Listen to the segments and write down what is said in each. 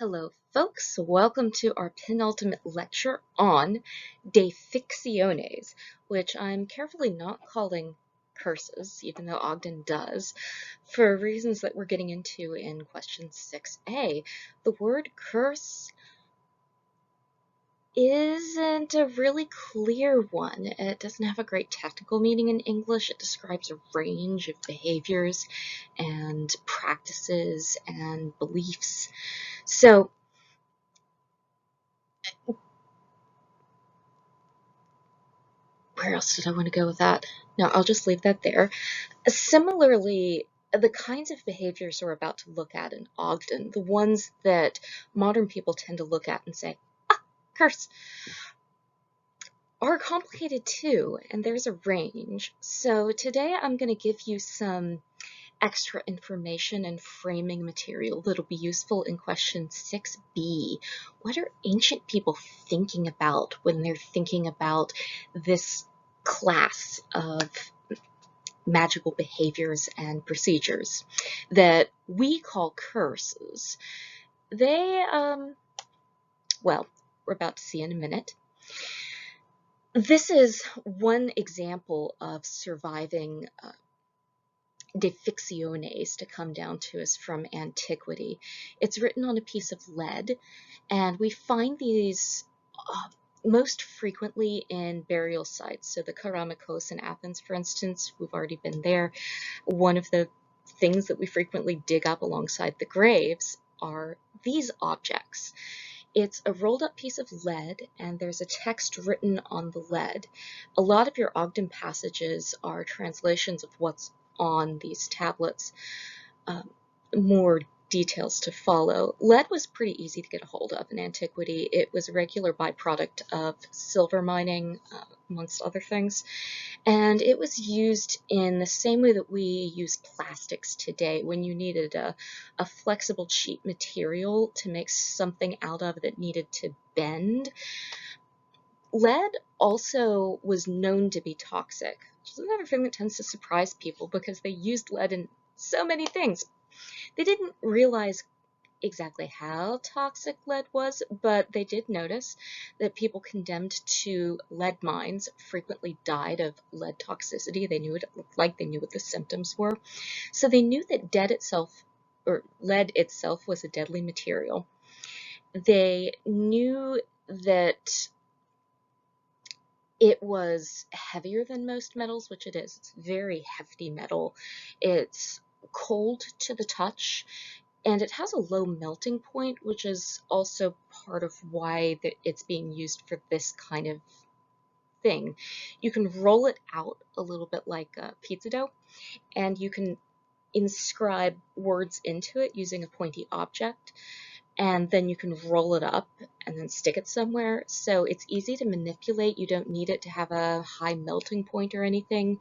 Hello, folks. Welcome to our penultimate lecture on defixiones, which I'm carefully not calling curses, even though Ogden does, for reasons that we're getting into in question 6a. The word curse isn't a really clear one. It doesn't have a great technical meaning in English. It describes a range of behaviors and practices and beliefs. So where else did I want to go with that? No, I'll just leave that there. Similarly, the kinds of behaviors we're about to look at in Ogden, the ones that modern people tend to look at and say, curse, are complicated too, and there's a range. So today I'm going to give you some extra information and framing material that'll be useful in question 6b. What are ancient people thinking about when they're thinking about this class of magical behaviors and procedures that we call curses? They, well, we're about to see in a minute. This is one example of surviving defixiones to come down to us from antiquity. It's written on a piece of lead, and we find these most frequently in burial sites. So the Keramikos in Athens, for instance, we've already been there. One of the things that we frequently dig up alongside the graves are these objects. It's a rolled up piece of lead, and there's a text written on the lead. A lot of your Ogden passages are translations of what's on these tablets. More details to follow. Lead was pretty easy to get a hold of in antiquity. It was a regular byproduct of silver mining, amongst other things, and it was used in the same way that we use plastics today. When you needed a flexible, cheap material to make something out of that needed to bend, lead also was known to be toxic, which is another thing that tends to surprise people because they used lead in so many things. They didn't realize exactly how toxic lead was, but they did notice that people condemned to lead mines frequently died of lead toxicity. They knew what it looked like, they knew what the symptoms were. So they knew that lead itself was a deadly material. They knew that it was heavier than most metals, which it is. It's very hefty metal. It's cold to the touch, and it has a low melting point, which is also part of why it's being used for this kind of thing. You can roll it out a little bit like pizza dough, and you can inscribe words into it using a pointy object, and then you can roll it up and then stick it somewhere. So it's easy to manipulate. You don't need it to have a high melting point or anything.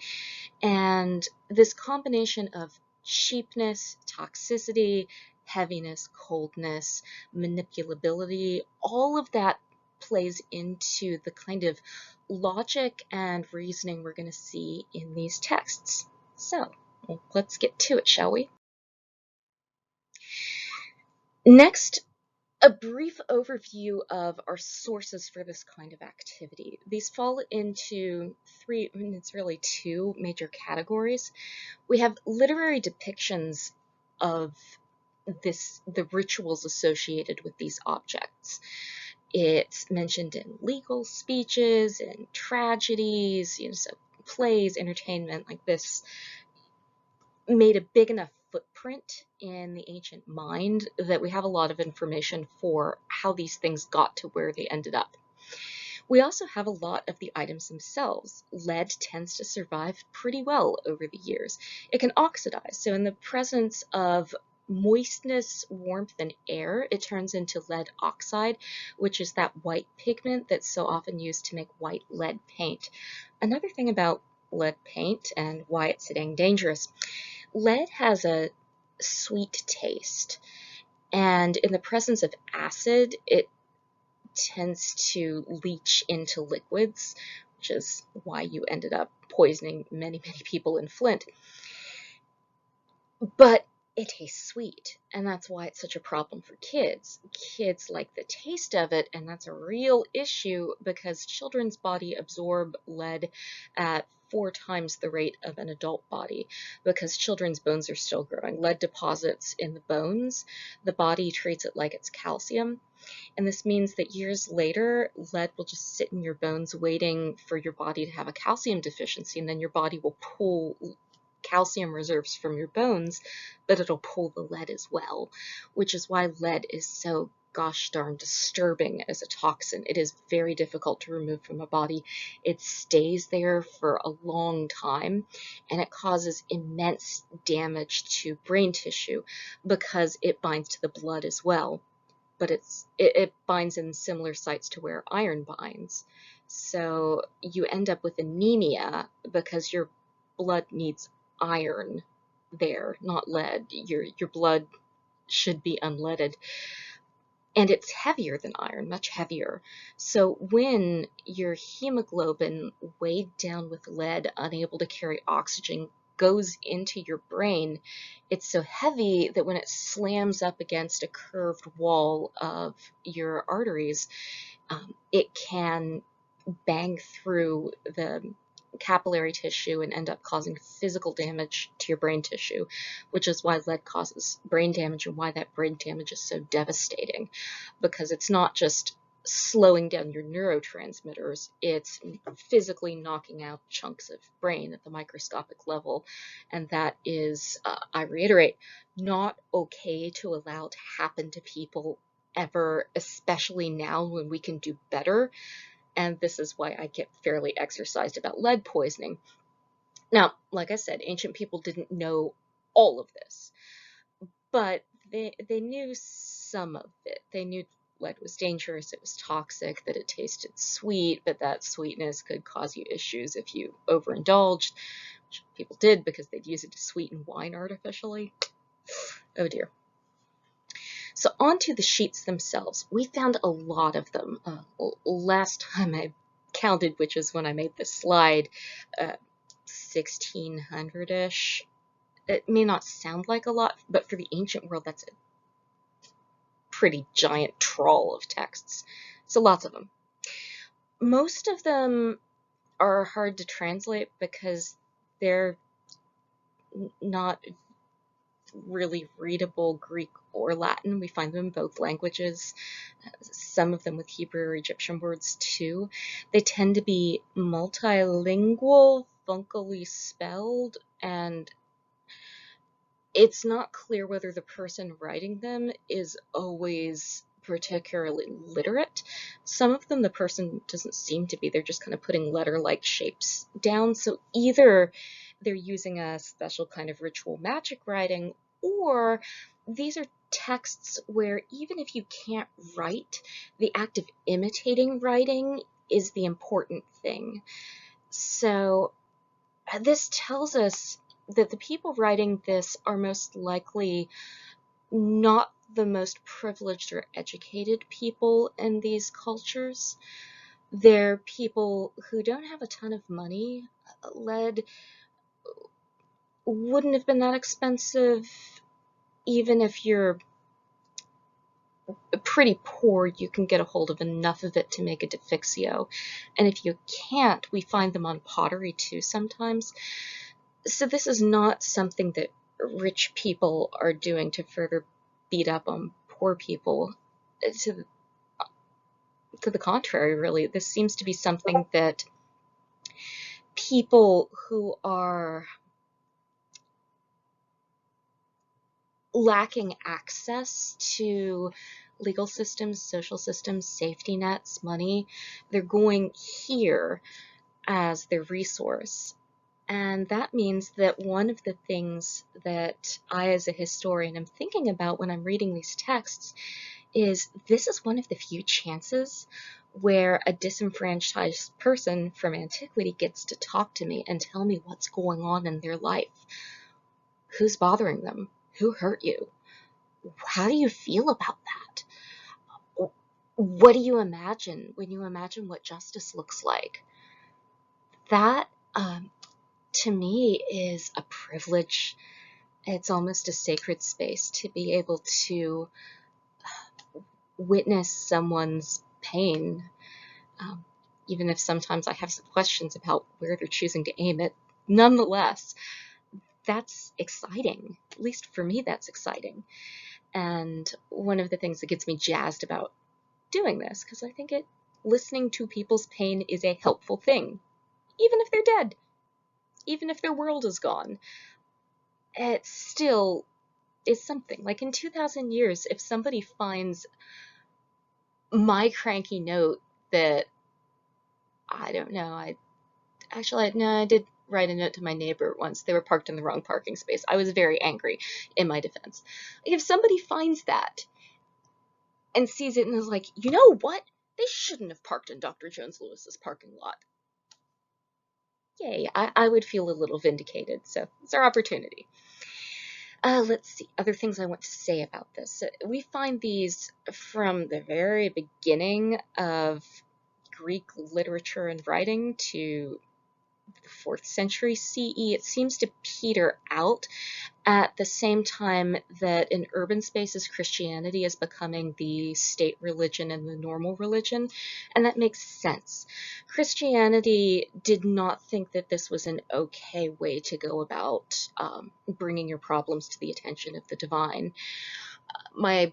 And this combination of cheapness, toxicity, heaviness, coldness, manipulability, all of that plays into the kind of logic and reasoning we're going to see in these texts. So let's get to it, shall we? Next, a brief overview of our sources for this kind of activity. These fall into it's really two major categories. We have literary depictions of the rituals associated with these objects. It's mentioned in legal speeches and tragedies, so plays, entertainment. Like this made a big enough footprint in the ancient mind that we have a lot of information for how these things got to where they ended up. We also have a lot of the items themselves. Lead tends to survive pretty well over the years. It can oxidize, so in the presence of moistness, warmth, and air, it turns into lead oxide, which is that white pigment that's so often used to make white lead paint. Another thing about lead paint and why it's so dang dangerous, lead has a sweet taste, and in the presence of acid, it tends to leach into liquids, which is why you ended up poisoning many, many people in Flint. But it tastes sweet, and that's why it's such a problem for kids. Kids like the taste of it, and that's a real issue because children's body absorb lead at 4 times the rate of an adult body because children's bones are still growing. Lead deposits in the bones. The body treats it like it's calcium, and this means that years later, lead will just sit in your bones waiting for your body to have a calcium deficiency, and then your body will pull calcium reserves from your bones, but it'll pull the lead as well, which is why lead is so gosh darn disturbing as a toxin. It is very difficult to remove from a body. It stays there for a long time, and it causes immense damage to brain tissue because it binds to the blood as well. But it binds in similar sites to where iron binds. So you end up with anemia because your blood needs iron there, not lead. Your blood should be unleaded. And it's heavier than iron, much heavier. So when your hemoglobin, weighed down with lead, unable to carry oxygen, goes into your brain, it's so heavy that when it slams up against a curved wall of your arteries, it can bang through the capillary tissue and end up causing physical damage to your brain tissue, which is why lead causes brain damage and why that brain damage is so devastating, because it's not just slowing down your neurotransmitters, it's physically knocking out chunks of brain at the microscopic level, and that is, I reiterate, not okay to allow to happen to people ever, especially now when we can do better. And this is why I get fairly exercised about lead poisoning. Now, like I said, ancient people didn't know all of this, but they knew some of it. They knew lead was dangerous, it was toxic, that it tasted sweet, but that sweetness could cause you issues if you overindulged, which people did because they'd use it to sweeten wine artificially. Oh dear. So onto the sheets themselves. We found a lot of them. Last time I counted, which is when I made this slide, 1600-ish. It may not sound like a lot, but for the ancient world, that's a pretty giant trawl of texts. So lots of them. Most of them are hard to translate because they're not really readable Greek or Latin. We find them in both languages, some of them with Hebrew or Egyptian words too. They tend to be multilingual, funkily spelled, and it's not clear whether the person writing them is always particularly literate. Some of them the person doesn't seem to be. They're just kind of putting letter-like shapes down. So either they're using a special kind of ritual magic writing, or these are texts where even if you can't write, the act of imitating writing is the important thing. So this tells us that the people writing this are most likely not the most privileged or educated people in these cultures. They're people who don't have a ton of money. Lead wouldn't have been that expensive. Even if you're pretty poor, you can get a hold of enough of it to make a defixio. And if you can't, we find them on pottery too sometimes. So this is not something that rich people are doing to further beat up on poor people. To the contrary, really, this seems to be something that people who are lacking access to legal systems, social systems, safety nets, money, they're going here as their resource. And that means that one of the things that I, as a historian, am thinking about when I'm reading these texts is this is one of the few chances where a disenfranchised person from antiquity gets to talk to me and tell me what's going on in their life. Who's bothering them? Who hurt you? How do you feel about that? What do you imagine when you imagine what justice looks like? That, to me, is a privilege It's almost a sacred space to be able to witness someone's pain, um, even if sometimes I have some questions about where they're choosing to aim it. Nonetheless, that's exciting. At least for me, that's exciting. And one of the things that gets me jazzed about doing this, because I think listening to people's pain is a helpful thing, even if they're dead, even if their world is gone. It still is something. Like in 2,000 years, if somebody finds my cranky note that, I don't know, I did write a note to my neighbor once. They were parked in the wrong parking space. I was very angry in my defense. If somebody finds that and sees it and is like, you know what? They shouldn't have parked in Dr. Jones Lewis's parking lot. Yay, I would feel a little vindicated. So it's our opportunity. Let's see, other things I want to say about this. We find these from the very beginning of Greek literature and writing to the 4th century CE. It seems to peter out at the same time that in urban spaces, Christianity is becoming the state religion and the normal religion, and that makes sense. Christianity did not think that this was an okay way to go about bringing your problems to the attention of the divine. My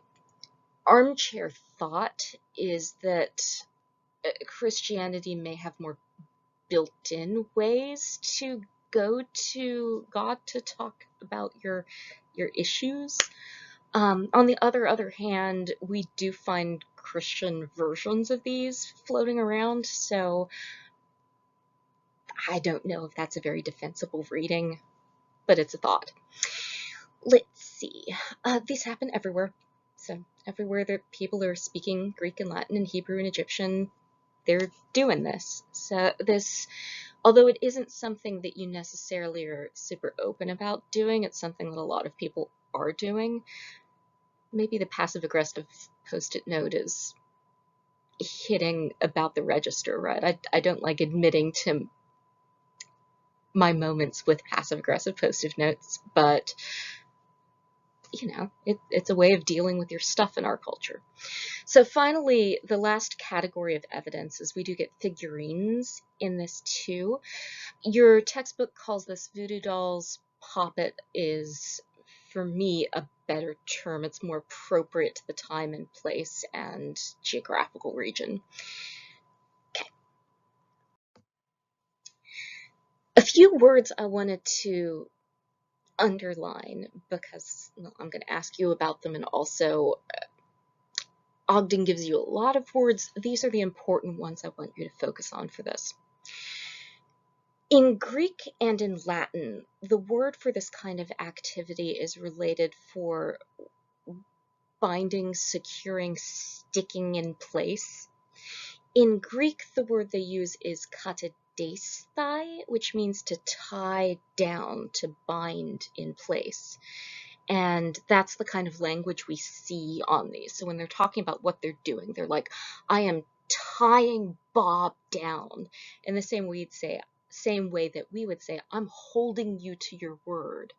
armchair thought is that Christianity may have more built-in ways to go to God to talk about your issues. On the other hand, we do find Christian versions of these floating around, so I don't know if that's a very defensible reading, but it's a thought. Let's see. These happen everywhere. So everywhere that people are speaking Greek and Latin and Hebrew and Egyptian, they're doing this. So this, although it isn't something that you necessarily are super open about doing, it's something that a lot of people are doing. Maybe the passive-aggressive post-it note is hitting about the register, right? I don't like admitting to my moments with passive-aggressive post-it notes, but you know, it's a way of dealing with your stuff in our culture. So finally, the last category of evidence is we do get figurines in this too. Your textbook calls this voodoo dolls. Poppet is, for me, a better term. It's more appropriate to the time and place and geographical region. Okay. A few words I wanted to underline because I'm going to ask you about them, and also Ogden gives you a lot of words. These are the important ones I want you to focus on for this. In Greek and in Latin, the word for this kind of activity is related for binding, securing, sticking in place. In Greek, the word they use is katadeisthai, which means to tie down, to bind in place. And that's the kind of language we see on these. So when they're talking about what they're doing, they're like, I am tying Bob down. In the same way that we would say, I'm holding you to your word,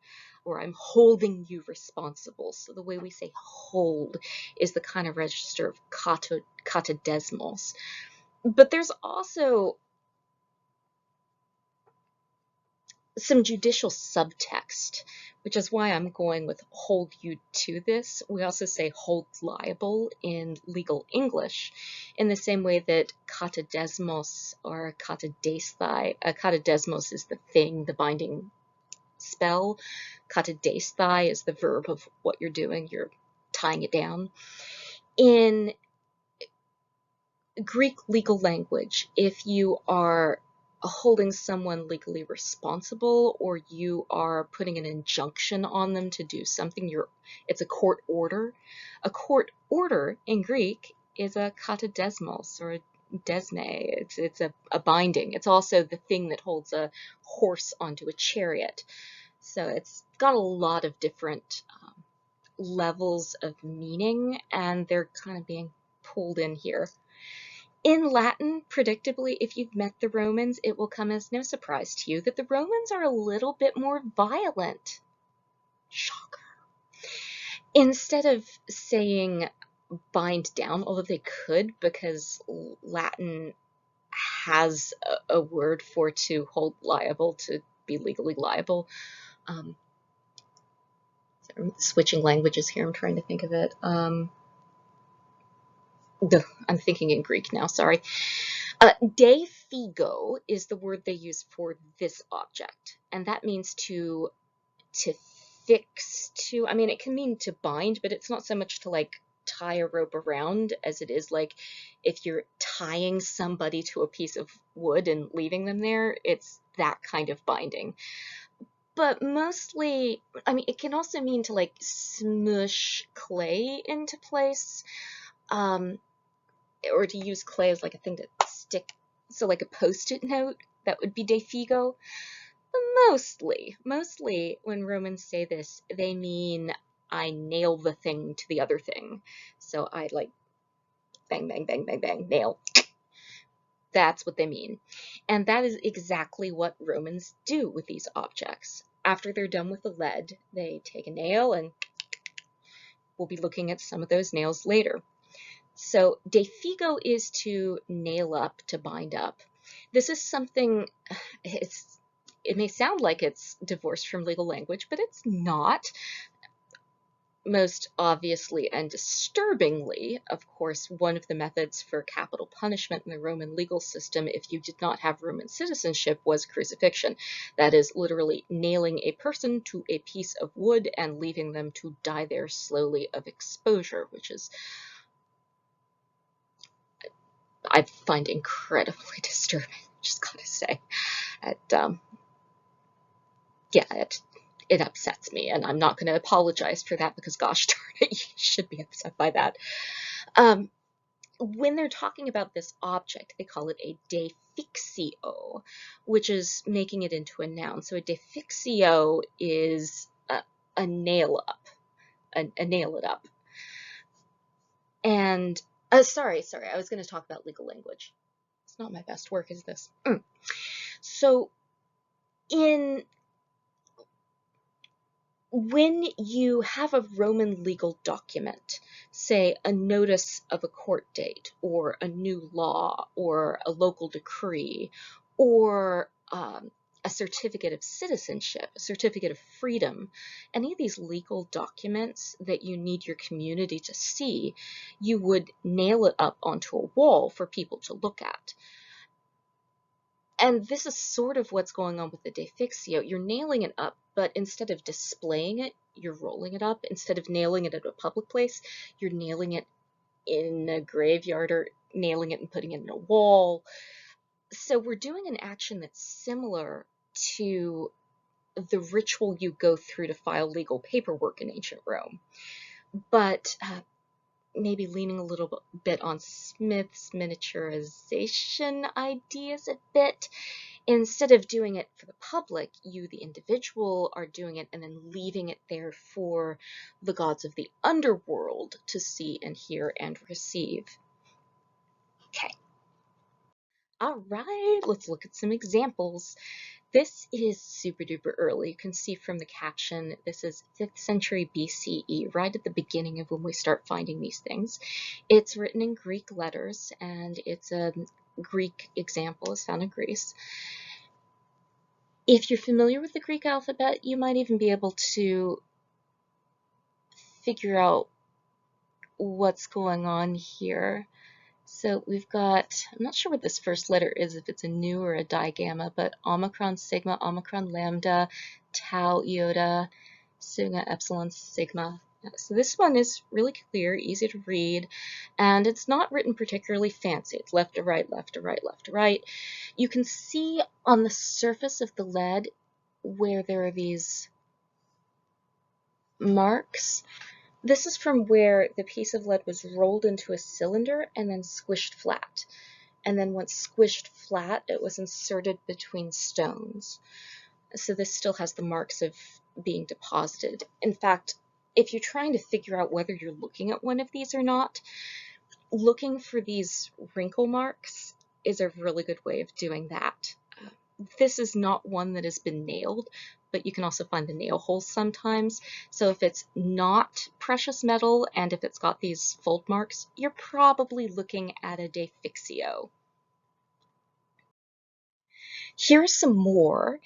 or I'm holding you responsible. So the way we say hold is the kind of register of katadesmos. But there's also some judicial subtext, which is why I'm going with hold you to this. We also say hold liable in legal English, in the same way that katadesmos or katadeisthai. Katadesmos is the thing, the binding spell. Katadeisthai is the verb of what you're doing. You're tying it down. In Greek legal language, if you are holding someone legally responsible, or you are putting an injunction on them to do something, it's a court order. A court order in Greek is a katadesmos or a desme. It's a binding. It's also the thing that holds a horse onto a chariot. So it's got a lot of different levels of meaning, and they're kind of being pulled in here. In Latin, predictably, if you've met the Romans, it will come as no surprise to you that the Romans are a little bit more violent Shocker. Instead of saying bind down, although they could, because Latin has a word for to hold liable, to be legally liable. I'm switching languages here. I'm trying to think of it. I'm thinking in Greek now, sorry. Defigo is the word they use for this object, and that means to fix, to, I mean, it can mean to bind, but it's not so much to like tie a rope around as it is like if you're tying somebody to a piece of wood and leaving them there, it's that kind of binding. But mostly, I mean, it can also mean to like smush clay into place, or to use clay as like a thing to stick, so like a post-it note, that would be defigo. Mostly when Romans say this, they mean I nail the thing to the other thing. So I like bang, bang, bang, bang, bang, nail. That's what they mean. And that is exactly what Romans do with these objects. After they're done with the lead, they take a nail, and we'll be looking at some of those nails later. So defigo is to nail up, to bind up. This is something, it may sound like it's divorced from legal language, but it's not. Most obviously and disturbingly, of course, one of the methods for capital punishment in the Roman legal system, if you did not have Roman citizenship, was crucifixion. That is literally nailing a person to a piece of wood and leaving them to die there slowly of exposure, which is, I find incredibly disturbing, just gotta say. It upsets me, and I'm not going to apologize for that, because gosh darn it, you should be upset by that. When they're talking about this object, they call it a defixio, which is making it into a noun. So a defixio is a nail up, a nail it up. And sorry, I was going to talk about legal language. It's not my best work, is this? So when you have a Roman legal document, say a notice of a court date, or a new law, or a local decree, or a certificate of citizenship, a certificate of freedom, any of these legal documents that you need your community to see, you would nail it up onto a wall for people to look at. And this is sort of what's going on with the defixio. You're nailing it up, but instead of displaying it, you're rolling it up. Instead of nailing it at a public place, you're nailing it in a graveyard, or nailing it and putting it in a wall. So we're doing an action that's similar to the ritual you go through to file legal paperwork in ancient Rome, but maybe leaning a little bit on Smith's miniaturization ideas a bit. Instead of doing it for the public, you, the individual, are doing it and then leaving it there for the gods of the underworld to see and hear and receive. Okay. All right, let's look at some examples. This is super duper early. You can see from the caption, this is 5th century BCE, right at the beginning of when we start finding these things. It's written in Greek letters, and it's a Greek example. It's found in Greece. If you're familiar with the Greek alphabet, you might even be able to figure out what's going on here. So we've got, I'm not sure what this first letter is, if it's a nu or a digamma, but omicron, sigma, omicron, lambda, tau, iota, sigma, epsilon, sigma. So this one is really clear, easy to read, and it's not written particularly fancy. It's left to right, left to right, left to right. You can see on the surface of the lead where there are these marks. This is from where the piece of lead was rolled into a cylinder and then squished flat. And then once squished flat, it was inserted between stones. So this still has the marks of being deposited. In fact, if you're trying to figure out whether you're looking at one of these or not, looking for these wrinkle marks is a really good way of doing that. This is not one that has been nailed, but you can also find the nail holes sometimes. So if it's not precious metal and if it's got these fold marks, you're probably looking at a defixio. Here's some more,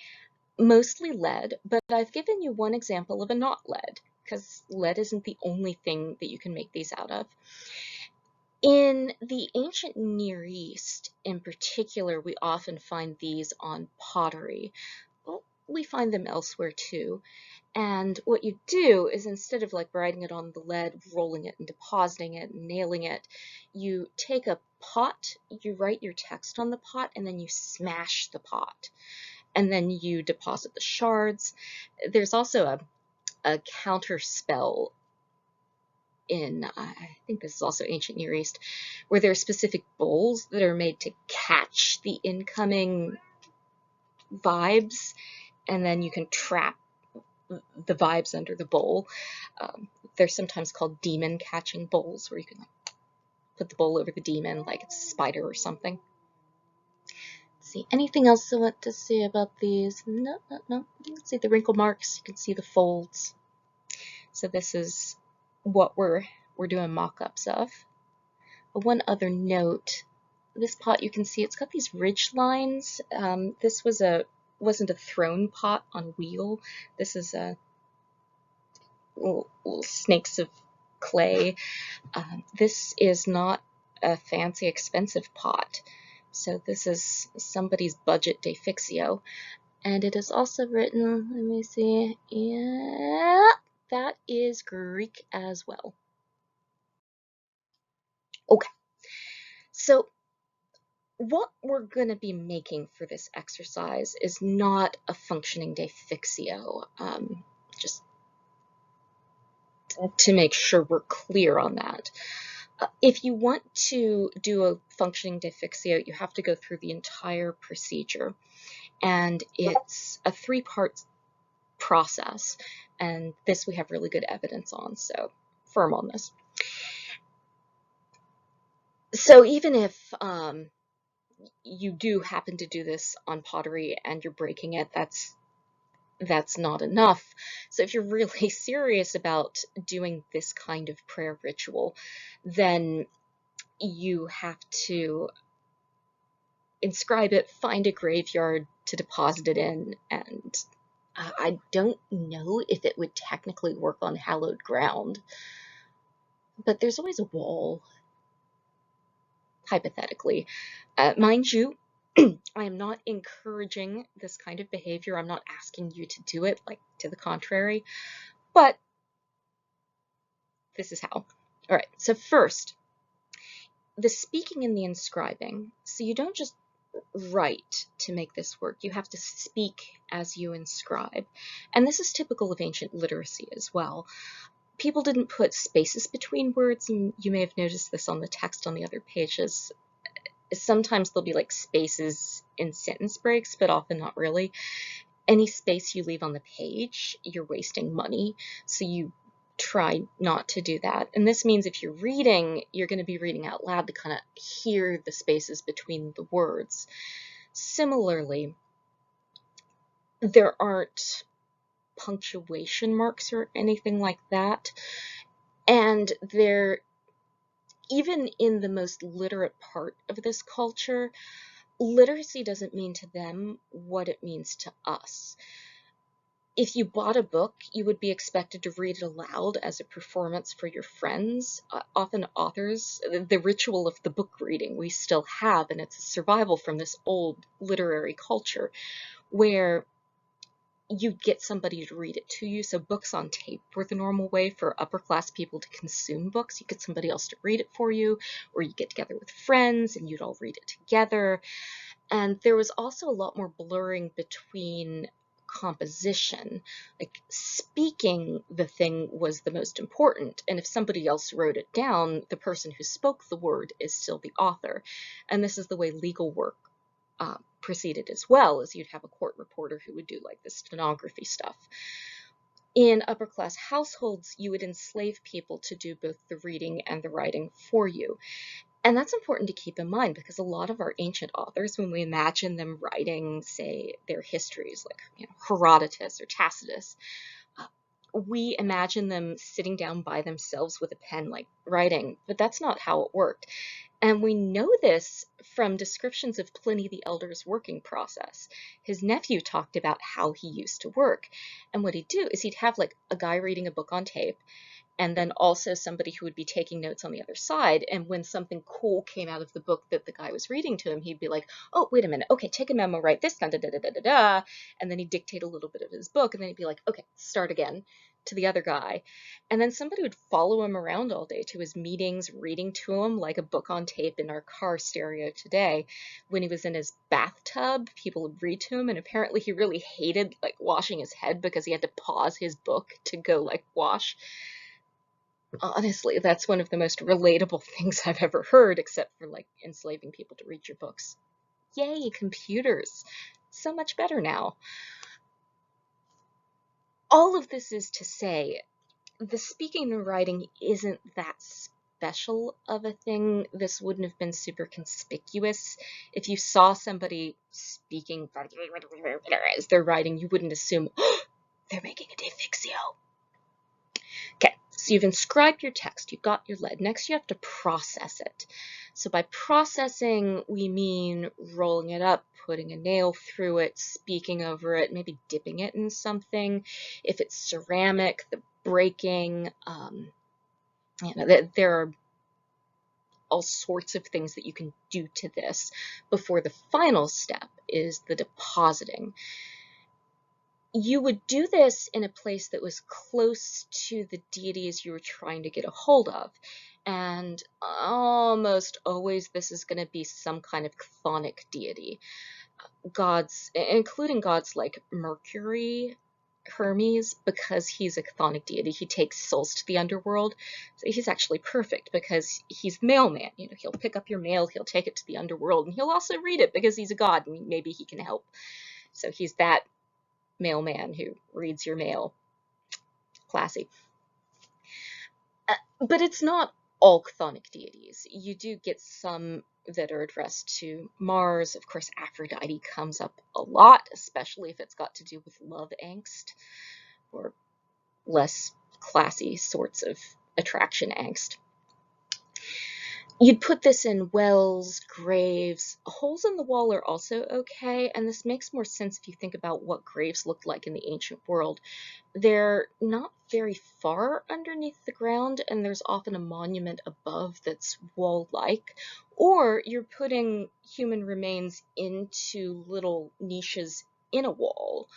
mostly lead, but I've given you one example of a not lead, because lead isn't the only thing that you can make these out of. In the ancient Near East, in particular, we often find these on pottery. Well, we find them elsewhere too. And what you do is, instead of like writing it on the lead, rolling it and depositing it and nailing it, you take a pot, you write your text on the pot, and then you smash the pot. And then you deposit the shards. There's also a counter spell in, I think this is also ancient Near East, where there are specific bowls that are made to catch the incoming vibes, and then you can trap the vibes under the bowl. They're sometimes called demon catching bowls, where you can put the bowl over the demon like it's a spider or something. Let's see, anything else I want to say about these? No. You can see the wrinkle marks, you can see the folds. So this is what we're doing mock-ups of. But one other note, this pot, you can see it's got these ridge lines. This wasn't a thrown pot on wheel. This is a little snakes of clay. This is not a fancy, expensive pot. So this is somebody's budget defixio. And it is also written, let me see, yeah, that is Greek as well. Okay, so what we're going to be making for this exercise is not a functioning defixio, just to make sure we're clear on that. If you want to do a functioning defixio, you have to go through the entire procedure, and it's a 3-part process, and this we have really good evidence on, so firm on this. So even if you do happen to do this on pottery and you're breaking it, that's not enough. So if you're really serious about doing this kind of prayer ritual, then you have to inscribe it, find a graveyard to deposit it in, and I don't know if it would technically work on hallowed ground, but there's always a wall, hypothetically. Mind you, I am not encouraging this kind of behavior. I'm not asking you to do it, like to the contrary, but this is how. All right, so first, the speaking and the inscribing. So you don't just write to make this work. You have to speak as you inscribe. And this is typical of ancient literacy as well. People didn't put spaces between words, and you may have noticed this on the text on the other pages. Sometimes there'll be like spaces in sentence breaks, but often not really. Any space you leave on the page, you're wasting money, so you try not to do that. And this means if you're reading, you're going to be reading out loud to kind of hear the spaces between the words. Similarly, there aren't punctuation marks or anything like that, and there, even in the most literate part of this culture, literacy doesn't mean to them what it means to us. If you bought a book, you would be expected to read it aloud as a performance for your friends. Often authors, the ritual of the book reading we still have, and it's a survival from this old literary culture where you get somebody to read it to you. So books on tape were the normal way for upper class people to consume books. You get somebody else to read it for you, or you get together with friends and you'd all read it together. And there was also a lot more blurring between composition. Like, speaking the thing was the most important, and if somebody else wrote it down, the person who spoke the word is still the author. And this is the way legal work proceeded as well, as you'd have a court reporter who would do like the stenography stuff. In upper class households, you would enslave people to do both the reading and the writing for you. And that's important to keep in mind because a lot of our ancient authors, when we imagine them writing, say, their histories, like Herodotus or Tacitus, uh, we imagine them sitting down by themselves with a pen, like writing, but that's not how it worked. And we know this from descriptions of Pliny the Elder's working process. His nephew talked about how he used to work. And what he'd do is he'd have like a guy reading a book on tape, and then also somebody who would be taking notes on the other side. And when something cool came out of the book that the guy was reading to him, he'd be like, oh, wait a minute. Okay, take a memo, write this down, da da da da da da. And then he'd dictate a little bit of his book, and then he'd be like, okay, start again to the other guy. And then somebody would follow him around all day to his meetings, reading to him like a book on tape in our car stereo today. When he was in his bathtub, people would read to him, and apparently he really hated like washing his head because he had to pause his book to go like wash. Honestly, that's one of the most relatable things I've ever heard, except for like enslaving people to read your books. Yay, computers. So much better now. All of this is to say, the speaking and writing isn't that special of a thing. This wouldn't have been super conspicuous. If you saw somebody speaking as they're writing, you wouldn't assume, oh, they're making a defixio. Okay, so you've inscribed your text, you've got your lead. Next, you have to process it. So by processing, we mean rolling it up, putting a nail through it, speaking over it, maybe dipping it in something. If it's ceramic, the breaking. There are all sorts of things that you can do to this before the final step is the depositing. You would do this in a place that was close to the deities you were trying to get a hold of. And almost always this is going to be some kind of chthonic deity. Gods, including gods like Mercury, Hermes, because he's a chthonic deity, he takes souls to the underworld. So he's actually perfect because he's the mailman. He'll pick up your mail, he'll take it to the underworld, and he'll also read it because he's a god and maybe he can help. So he's that mailman who reads your mail. Classy. But it's not all chthonic deities. You do get some that are addressed to Mars. Of course, Aphrodite comes up a lot, especially if it's got to do with love angst or less classy sorts of attraction angst. You'd put this in wells, graves. Holes in the wall are also okay, and this makes more sense if you think about what graves looked like in the ancient world. They're not very far underneath the ground, and there's often a monument above that's wall-like, or you're putting human remains into little niches in a wall.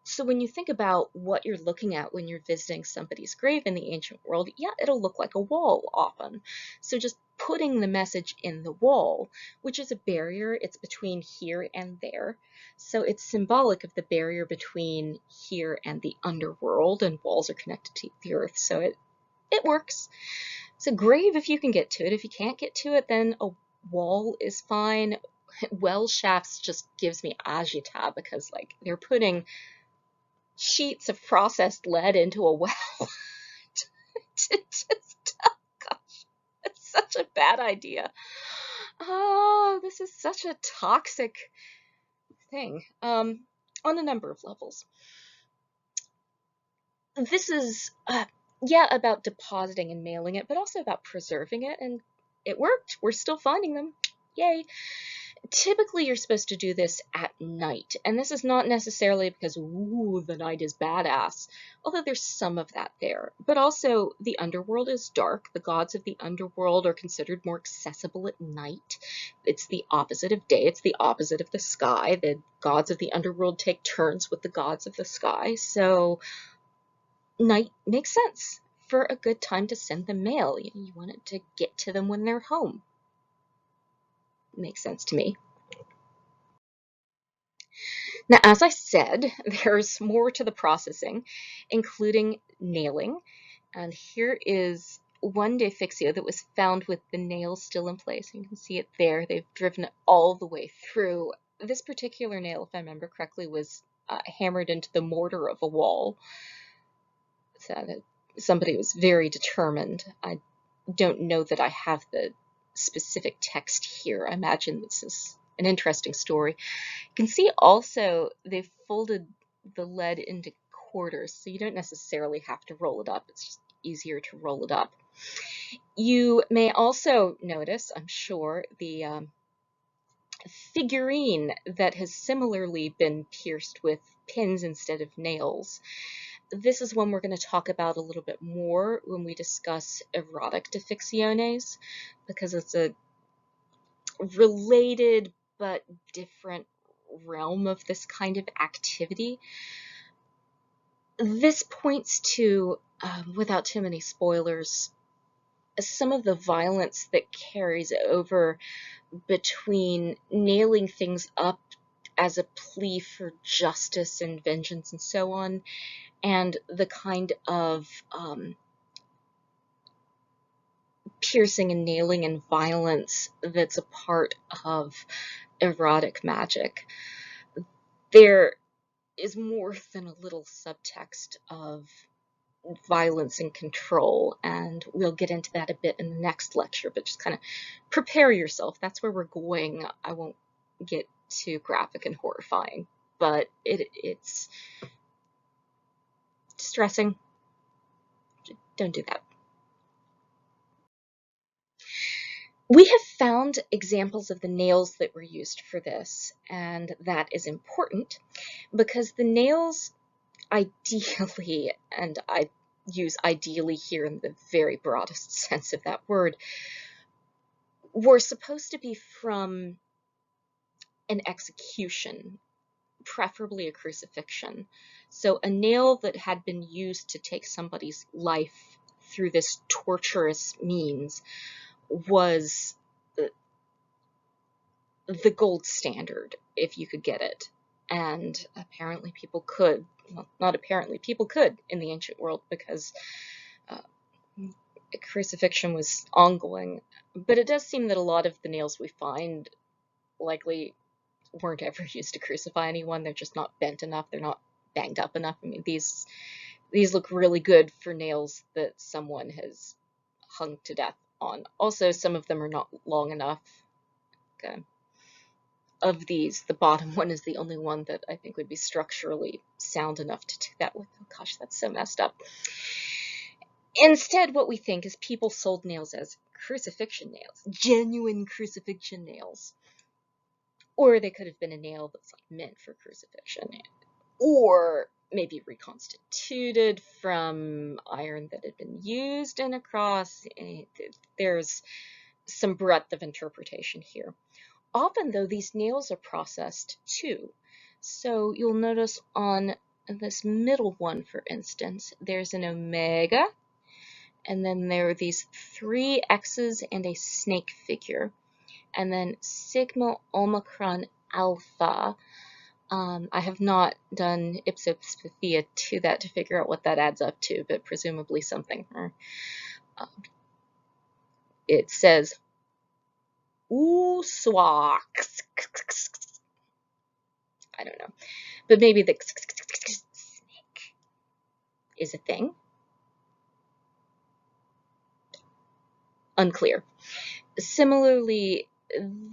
So when you think about what you're looking at when you're visiting somebody's grave in the ancient world, yeah, it'll look like a wall often. So just putting the message in the wall, which is a barrier, it's between here and there. So it's symbolic of the barrier between here and the underworld, and walls are connected to the earth, so it works. So grave if you can get to it. If you can't get to it, then a wall is fine. Well shafts just gives me agita because like they're putting sheets of processed lead into a well. Oh gosh, it's such a bad idea. Oh, this is such a toxic thing on a number of levels. This is, yeah, about depositing and mailing it, but also about preserving it, and it worked. We're still finding them. Yay. Typically, you're supposed to do this at night, and this is not necessarily because, ooh, the night is badass, although there's some of that there. But also, the underworld is dark. The gods of the underworld are considered more accessible at night. It's the opposite of day. It's the opposite of the sky. The gods of the underworld take turns with the gods of the sky, so night makes sense for a good time to send them mail. You want it to get to them when they're home. Makes sense to me. Now, as I said, there's more to the processing, including nailing. And here is one defixio that was found with the nail still in place. You can see it there. They've driven it all the way through. This particular nail, if I remember correctly, was hammered into the mortar of a wall. So somebody was very determined. I don't know that I have the specific text here. I imagine this is an interesting story. You can see also they've folded the lead into quarters, so you don't necessarily have to roll it up. It's just easier to roll it up. You may also notice, I'm sure, the figurine that has similarly been pierced with pins instead of nails. This is one we're going to talk about a little bit more when we discuss erotic defixiones, because it's a related but different realm of this kind of activity. This points to, without too many spoilers, some of the violence that carries over between nailing things up as a plea for justice and vengeance and so on, and the kind of piercing and nailing and violence that's a part of erotic magic. There is more than a little subtext of violence and control, and we'll get into that a bit in the next lecture, but just kind of prepare yourself. That's where we're going. I won't get too graphic and horrifying, but it's distressing. Don't do that. We have found examples of the nails that were used for this, and that is important because the nails ideally, and I use ideally here in the very broadest sense of that word, were supposed to be from an execution, preferably a crucifixion. So a nail that had been used to take somebody's life through this torturous means was the gold standard, if you could get it. And apparently people could. Well, not apparently, people could in the ancient world, because crucifixion was ongoing. But it does seem that a lot of the nails we find likely weren't ever used to crucify anyone. They're just not bent enough. They're not banged up enough. I mean, these look really good for nails that someone has hung to death on. Also, some of them are not long enough. Okay. Of these, the bottom one is the only one that I think would be structurally sound enough to do that with. Oh gosh, that's so messed up. Instead, what we think is people sold nails as crucifixion nails, genuine crucifixion nails. Or they could have been a nail that's like meant for crucifixion, or maybe reconstituted from iron that had been used in a cross. There's some breadth of interpretation here. Often, though, these nails are processed too. So you'll notice on this middle one, for instance, there's an omega, and then there are these 3 X's and a snake figure, and then sigma, omicron, alpha. I have not done ipsopsphia to that to figure out what that adds up to, but presumably something. It says Uswak. I don't know. But maybe the snake is a thing. Unclear. Similarly,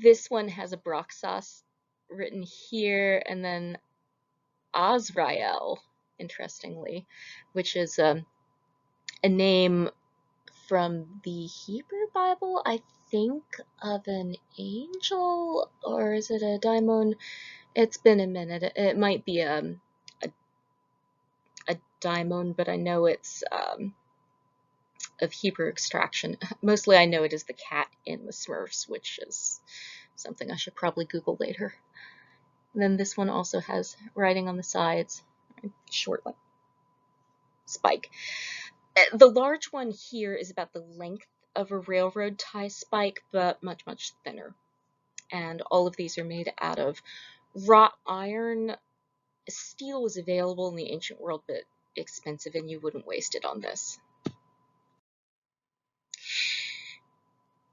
this one has a Broxas written here, and then Azrael, interestingly, which is a name from the Hebrew Bible, I think, of an angel, or is it a daimon? It's been a minute. It might be a daimon, but I know it's of Hebrew extraction. Mostly I know it is the cat in the Smurfs, which is something I should probably Google later. And then this one also has writing on the sides, short like spike. The large one here is about the length of a railroad tie spike, but much, much thinner. And all of these are made out of wrought iron. Steel was available in the ancient world, but expensive, and you wouldn't waste it on this.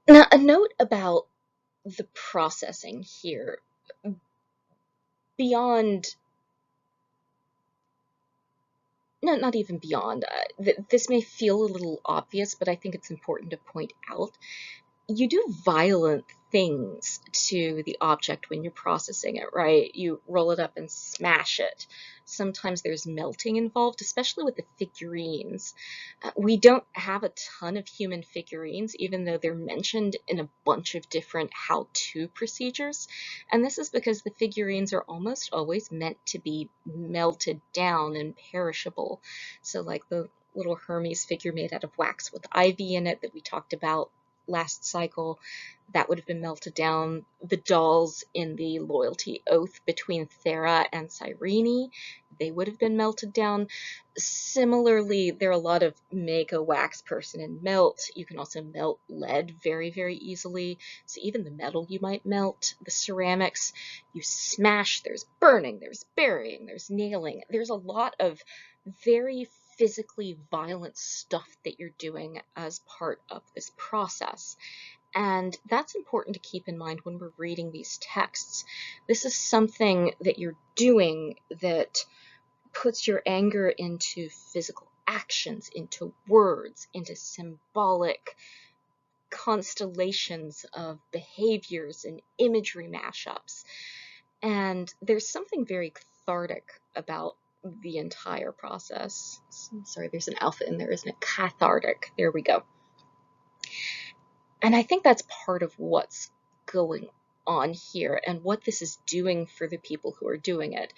Now, a note about the processing here. Beyond, no, not even beyond, this may feel a little obvious, but I think it's important to point out. you do violent things to the object when you're processing it, right? You roll it up and smash it. Sometimes there's melting involved, especially with the figurines. We don't have a ton of human figurines, even though they're mentioned in a bunch of different how-to procedures. And this is because the figurines are almost always meant to be melted down and perishable. So like the little Hermes figure made out of wax with ivy in it that we talked about last cycle, that would have been melted down. The dolls in the loyalty oath between Thera and Cyrene, they would have been melted down. Similarly, there are a lot of make a wax person and melt. You can also melt lead very, very easily. So even the metal you might melt, the ceramics, you smash, there's burning, there's burying, there's nailing. There's a lot of very physically violent stuff that you're doing as part of this process. And that's important to keep in mind when we're reading these texts. This is something that you're doing that puts your anger into physical actions, into words, into symbolic constellations of behaviors and imagery mashups. And there's something very cathartic about the entire process. Sorry, there's an alpha in there, isn't it? Cathartic. There we go. And I think that's part of what's going on here and what this is doing for the people who are doing it.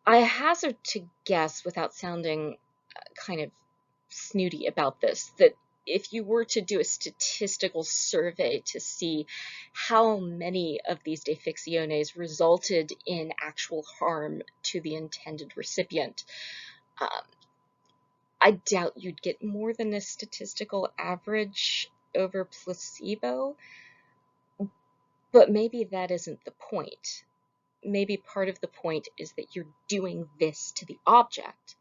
I hazard to guess, without sounding kind of snooty about this, that if you were to do a statistical survey to see how many of these defixiones resulted in actual harm to the intended recipient, I doubt you'd get more than a statistical average over placebo. But maybe that isn't the point. Maybe part of the point is that you're doing this to the object.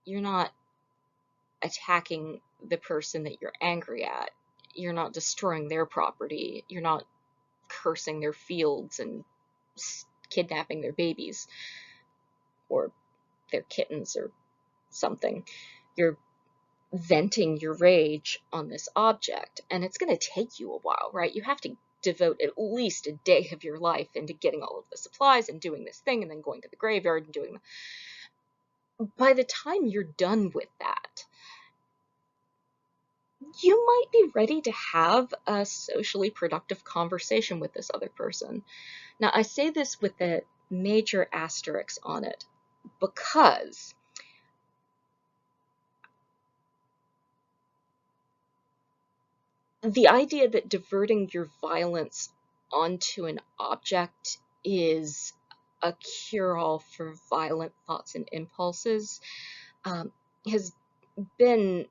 You're not attacking the person that you're angry at. You're not destroying their property. You're not cursing their fields and kidnapping their babies or their kittens or something. You're venting your rage on this object, and it's going to take you a while, right? You have to devote at least a day of your life into getting all of the supplies and doing this thing and then going to the graveyard and doing by the time you're done with that, you might be ready to have a socially productive conversation with this other person. Now, I say this with a major asterisk on it because the idea that diverting your violence onto an object is a cure-all for violent thoughts and impulses has been,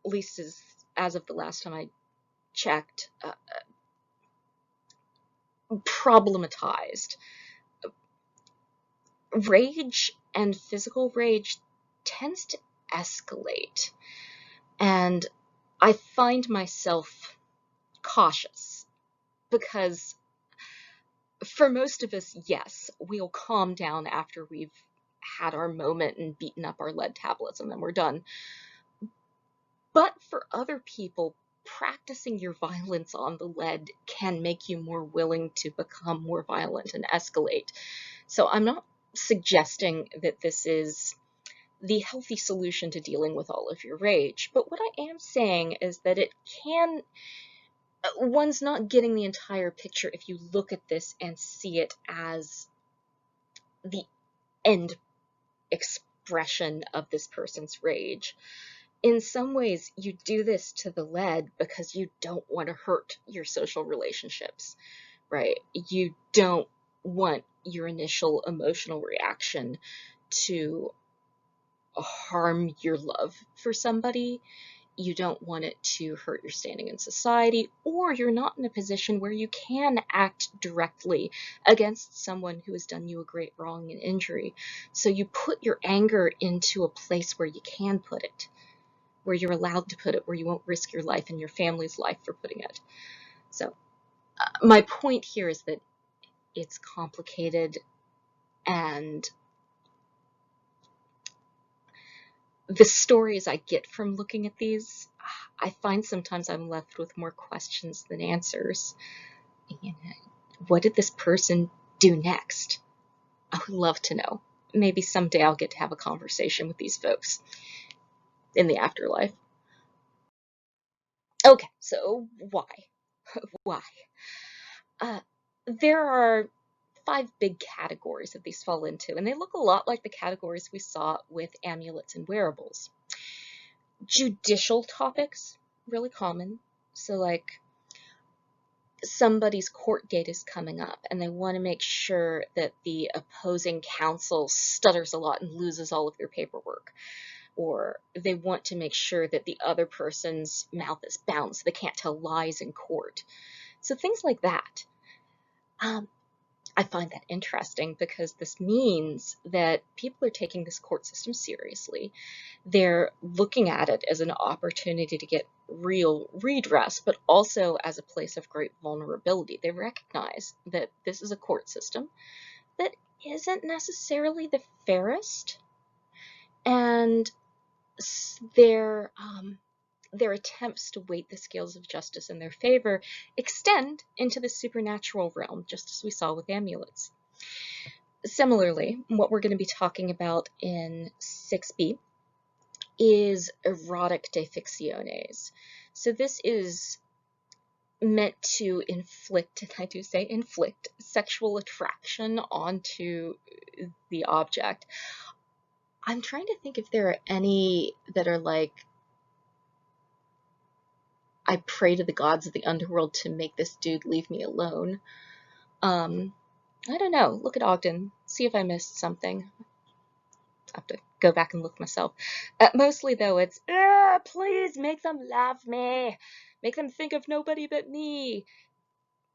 at least as of the last time I checked, problematized. Rage and physical rage tends to escalate, and I find myself cautious because for most of us, yes, we'll calm down after we've had our moment and beaten up our lead tablets and then we're done. But for other people, practicing your violence on the lead can make you more willing to become more violent and escalate. So I'm not suggesting that this is the healthy solution to dealing with all of your rage, but what I am saying is that it can, one's not getting the entire picture if you look at this and see it as the end expression of this person's rage. In some ways, you do this to the lead because you don't want to hurt your social relationships, right? You don't want your initial emotional reaction to harm your love for somebody. You don't want it to hurt your standing in society, or you're not in a position where you can act directly against someone who has done you a great wrong and injury. So you put your anger into a place where you can put it, where you're allowed to put it, where you won't risk your life and your family's life for putting it. So my point here is that it's complicated, and the stories I get from looking at these, I find sometimes I'm left with more questions than answers. You know, what did this person do next? I would love to know. Maybe someday I'll get to have a conversation with these folks in the afterlife. Okay, so why? Why? Uh, there are 5 big categories that these fall into, and they look a lot like the categories we saw with amulets and wearables. Judicial topics, really common. So, like, somebody's court date is coming up and they want to make sure that the opposing counsel stutters a lot and loses all of their paperwork, or they want to make sure that the other person's mouth is bound so they can't tell lies in court. So things like that. um, I find that interesting because this means that people are taking this court system seriously. They're looking at it as an opportunity to get real redress, but also as a place of great vulnerability. They recognize that this is a court system that isn't necessarily the fairest, and their their attempts to weight the scales of justice in their favor extend into the supernatural realm, just as we saw with amulets. Similarly, what we're going to be talking about in 6b is erotic defixiones. So this is meant to inflict, and I do say inflict, sexual attraction onto the object. I'm trying to think if there are any that are like, I pray to the gods of the underworld to make this dude leave me alone. I don't know. Look at Ogden. See if I missed something. I have to go back and look myself. Mostly, though, it's, please make them love me. Make them think of nobody but me.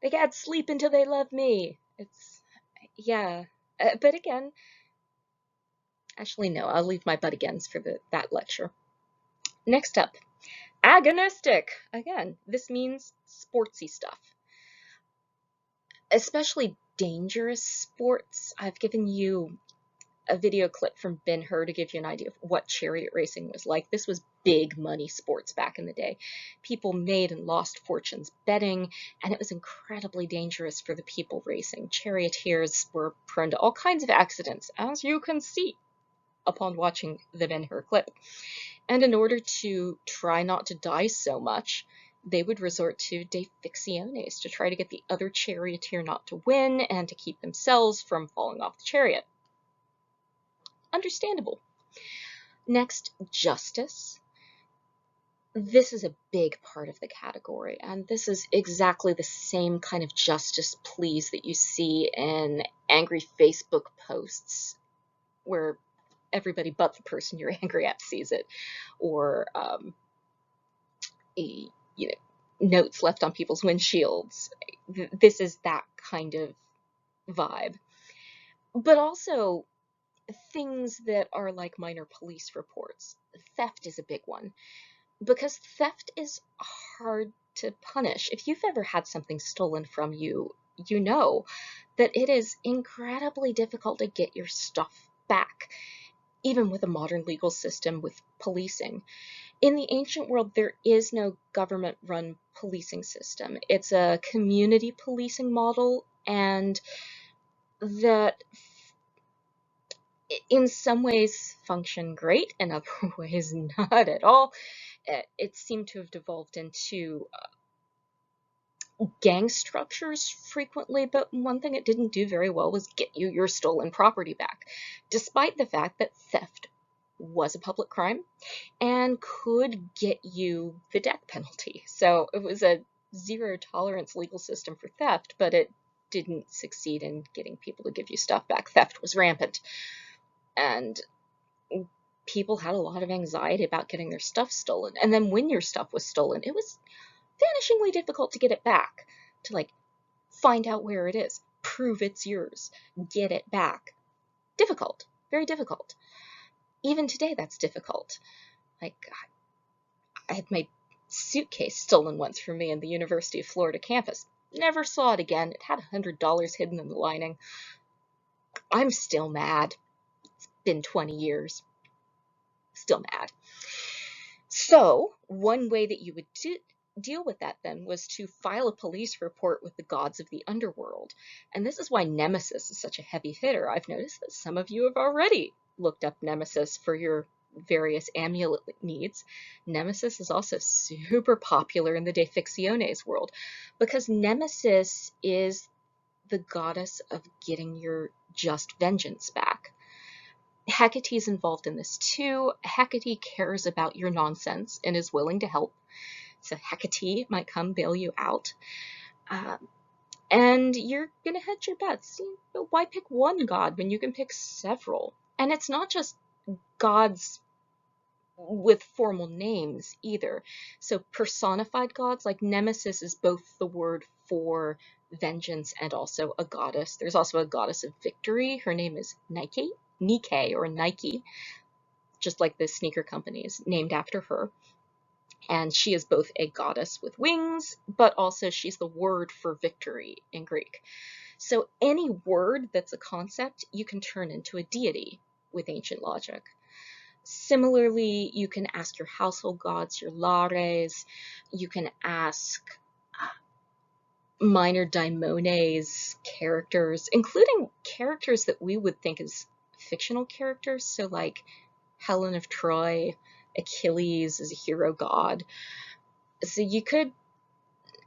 They can't sleep until they love me. It's, yeah. But again, actually, no, I'll leave my but agains for that lecture. Next up, agonistic. Again, this means sportsy stuff. Especially dangerous sports. I've given you a video clip from Ben-Hur to give you an idea of what chariot racing was like. This was big money sports back in the day. People made and lost fortunes betting, and it was incredibly dangerous for the people racing. Charioteers were prone to all kinds of accidents, as you can see upon watching the Ben-Hur clip. And in order to try not to die so much, they would resort to defixiones to try to get the other charioteer not to win and to keep themselves from falling off the chariot. Understandable. Next, justice. This is a big part of the category, and this is exactly the same kind of justice pleas that you see in angry Facebook posts where everybody but the person you're angry at sees it, or notes left on people's windshields. This is that kind of vibe. But also things that are like minor police reports. Theft is a big one, because theft is hard to punish. If you've ever had something stolen from you, you know that it is incredibly difficult to get your stuff back, even with a modern legal system with policing. In the ancient world, there is no government-run policing system. It's a community policing model, and that in some ways function great, in other ways not at all. It seemed to have devolved into gang structures frequently, but one thing it didn't do very well was get you your stolen property back, despite the fact that theft was a public crime and could get you the death penalty. So it was a zero tolerance legal system for theft, but it didn't succeed in getting people to give you stuff back. Theft was rampant, and people had a lot of anxiety about getting their stuff stolen. And then when your stuff was stolen, it was vanishingly difficult to get it back, to like find out where it is, prove it's yours, get it back. Difficult, very difficult. Even today, that's difficult. Like, I had my suitcase stolen once from me in the University of Florida campus. Never saw it again. It had $100 hidden in the lining. I'm still mad. It's been 20 years. Still mad. So one way that you would deal with that then was to file a police report with the gods of the underworld. And this is why Nemesis is such a heavy hitter. I've noticed that some of you have already looked up Nemesis for your various amulet needs. Nemesis is also super popular in the defixiones world because Nemesis is the goddess of getting your just vengeance back. Hecate's involved in this too. Hecate cares about your nonsense and is willing to help. So Hecate might come bail you out. And you're going to hedge your bets. Why pick one god when you can pick several? And it's not just gods with formal names either. So personified gods, like Nemesis is both the word for vengeance and also a goddess. There's also a goddess of victory. Her name is Nike, or Nike, just like the sneaker company is named after her. And she is both a goddess with wings, but also she's the word for victory in Greek. So any word that's a concept, you can turn into a deity with ancient logic. Similarly, you can ask your household gods, your lares. You can ask minor daimones characters, including characters that we would think as fictional characters. So like Helen of Troy, Achilles is a hero god. So you could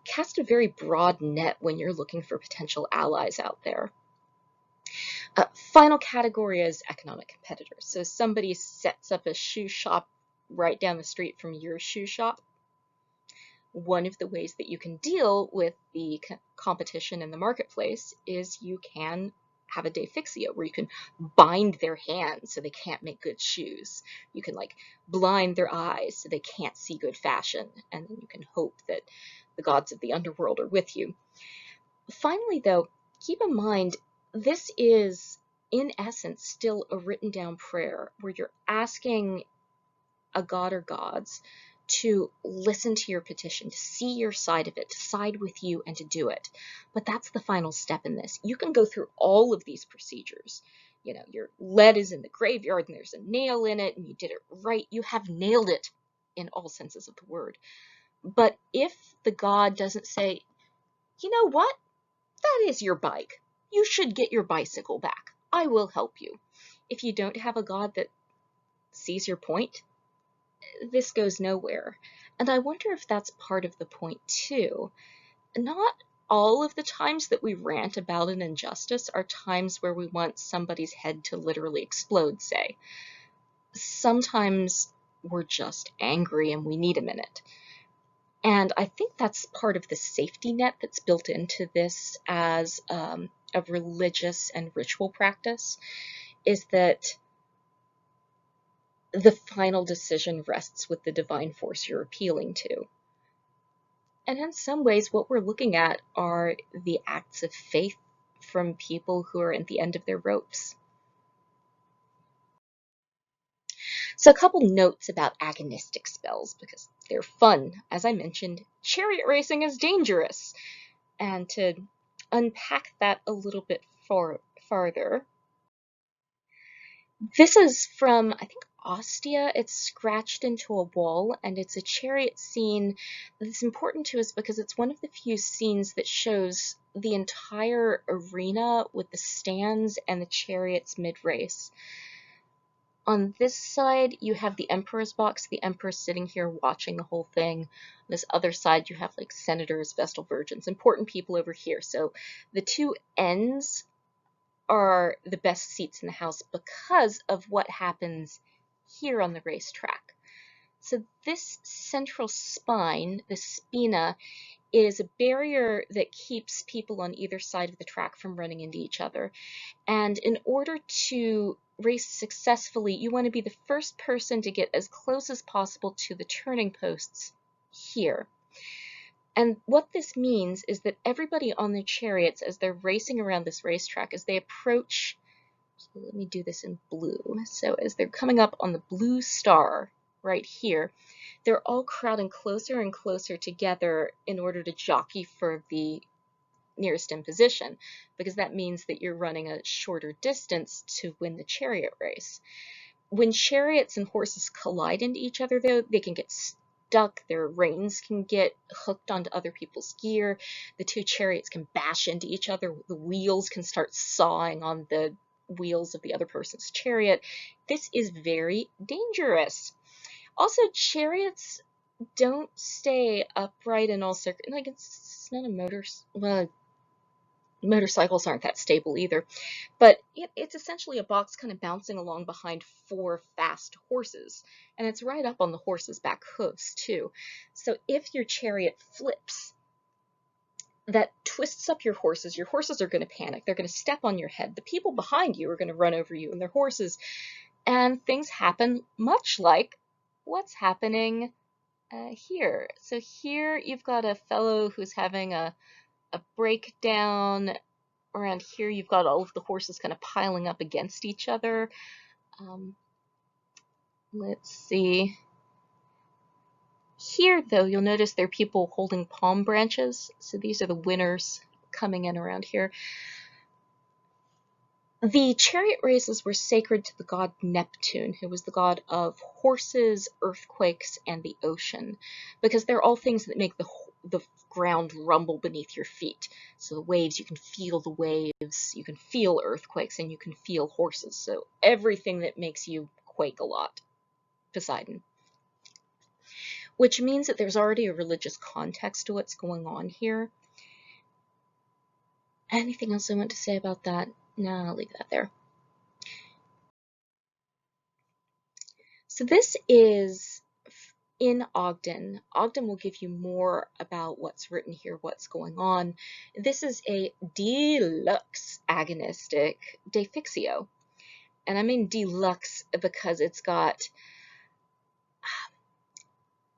cast a very broad net when you're looking for potential allies out there. Final category is economic competitors. So somebody sets up a shoe shop right down the street from your shoe shop. One of the ways that you can deal with the competition in the marketplace is you can have a defixio where you can bind their hands so they can't make good shoes. You can like blind their eyes so they can't see good fashion, and then you can hope that the gods of the underworld are with you. Finally, though, keep in mind this is in essence still a written down prayer where you're asking a god or gods to listen to your petition, to see your side of it, to side with you, and to do it. But that's the final step in this. You can go through all of these procedures. You know, your lead is in the graveyard and there's a nail in it and you did it right. You have nailed it in all senses of the word. But if the god doesn't say, you know what, that is your bike. You should get your bicycle back. I will help you. If you don't have a god that sees your point, this goes nowhere. And I wonder if that's part of the point too. Not all of the times that we rant about an injustice are times where we want somebody's head to literally explode, say. Sometimes we're just angry and we need a minute. And I think that's part of the safety net that's built into this as a religious and ritual practice, is that the final decision rests with the divine force you're appealing to. And in some ways, what we're looking at are the acts of faith from people who are at the end of their ropes. So a couple notes about agonistic spells, because they're fun. As I mentioned, chariot racing is dangerous. And to unpack that a little bit farther, this is from, I think, Ostia. It's scratched into a wall, and it's a chariot scene that's important to us because it's one of the few scenes that shows the entire arena with the stands and the chariots mid-race. On this side, you have the Emperor's box. The Emperor's sitting here watching the whole thing. On this other side, you have like senators, Vestal Virgins, important people over here. So the two ends are the best seats in the house because of what happens here on the racetrack. So this central spine, the spina, is a barrier that keeps people on either side of the track from running into each other. And in order to race successfully, you want to be the first person to get as close as possible to the turning posts here. And what this means is that everybody on their chariots, as they're racing around this racetrack, as they approach, so let me do this in blue. So as they're coming up on the blue star right here, they're all crowding closer and closer together in order to jockey for the nearest in position, because that means that you're running a shorter distance to win the chariot race. When chariots and horses collide into each other, though, they can get stuck, their reins can get hooked onto other people's gear, the two chariots can bash into each other, the wheels can start sawing on the wheels of the other person's chariot. This is very dangerous. Also, chariots don't stay upright in all circuits. Like, it's not a well, motorcycles aren't that stable either. But it's essentially a box kind of bouncing along behind four fast horses. And it's right up on the horse's back hooves, too. So if your chariot flips, that twists up your horses are going to panic. They're going to step on your head. The people behind you are going to run over you and their horses. And things happen much like what's happening here. So here you've got a fellow who's having a breakdown. Around here you've got all of the horses kind of piling up against each other. Let's see. Here, though, you'll notice there are people holding palm branches. So these are the winners coming in around here. The chariot races were sacred to the god Neptune, who was the god of horses, earthquakes, and the ocean, because they're all things that make the ground rumble beneath your feet. So the waves, you can feel the waves, you can feel earthquakes, and you can feel horses. So everything that makes you quake a lot. Poseidon. Which means that there's already a religious context to what's going on here. Anything else I want to say about that? No, I'll leave that there. So this is in Ogden. Ogden will give you more about what's written here, what's going on. This is a deluxe agonistic defixio. And I mean deluxe because it's got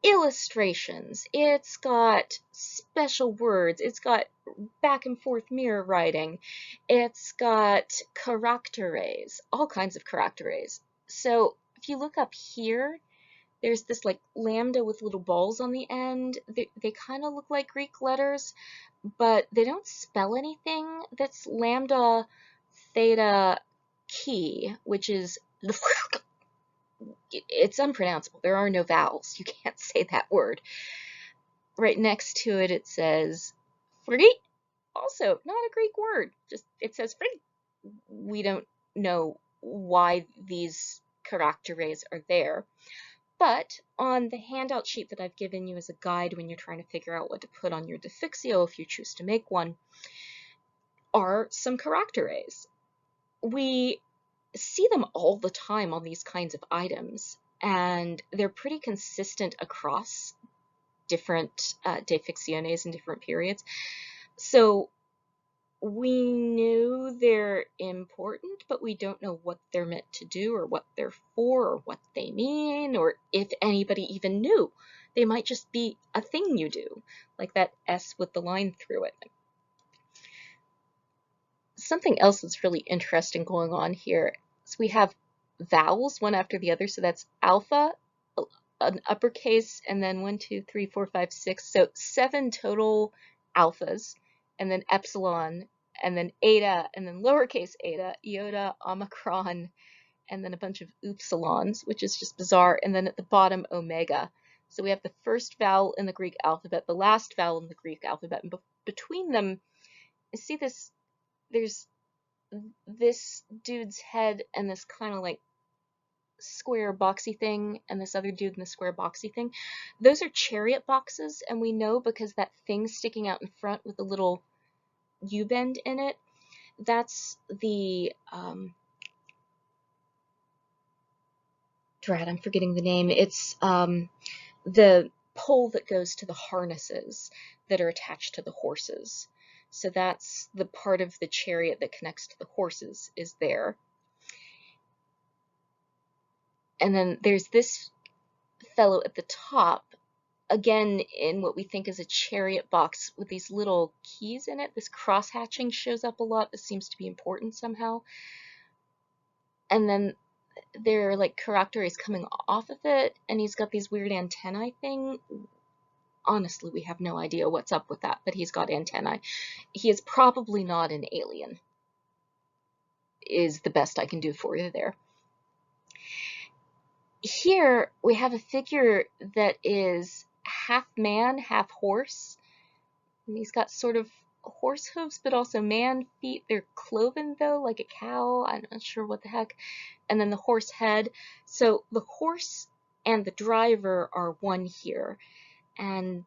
illustrations, it's got special words, it's got back and forth mirror writing, it's got characteres, all kinds of characteres. So if you look up here, there's this like lambda with little balls on the end. They kind of look like Greek letters, but they don't spell anything. That's lambda theta chi, which is it's unpronounceable. There are no vowels. You can't say that word. Right next to it, it says free. Also, not a Greek word. Just it says free. We don't know why these characteres are there. But on the handout sheet that I've given you as a guide when you're trying to figure out what to put on your defixio if you choose to make one, are some characteres. We see them all the time on these kinds of items, and they're pretty consistent across different defixiones in different periods. So we knew they're important, but we don't know what they're meant to do or what they're for or what they mean, or if anybody even knew. They might just be a thing you do, like that S with the line through it. Something else that's really interesting going on here is we have vowels one after the other. So that's alpha, an uppercase, and then 1, 2, 3, 4, 5, 6. So 7 total alphas, and then epsilon, and then eta, and then lowercase eta, iota, omicron, and then a bunch of upsilons, which is just bizarre, and then at the bottom, omega. So we have the first vowel in the Greek alphabet, the last vowel in the Greek alphabet, and between them, see this, there's this dude's head and this kind of like square boxy thing, and this other dude in the square boxy thing. Those are chariot boxes, and we know because that thing sticking out in front with a little U-bend in it, that's the drat, I'm forgetting the name. It's the pole that goes to the harnesses that are attached to the horses. So that's the part of the chariot that connects to the horses is there. And then there's this fellow at the top, again in what we think is a chariot box with these little keys in it. This cross-hatching shows up a lot. This seems to be important somehow. And then there are like characteres coming off of it, and he's got these weird antennae thing. Honestly, we have no idea what's up with that, but he's got antennae. He is probably not an alien, is the best I can do for you there. Here we have a figure that is half man, half horse. And he's got sort of horse hooves, but also man feet. They're cloven though, like a cow. I'm not sure what the heck. And then the horse head. So the horse and the driver are one here. And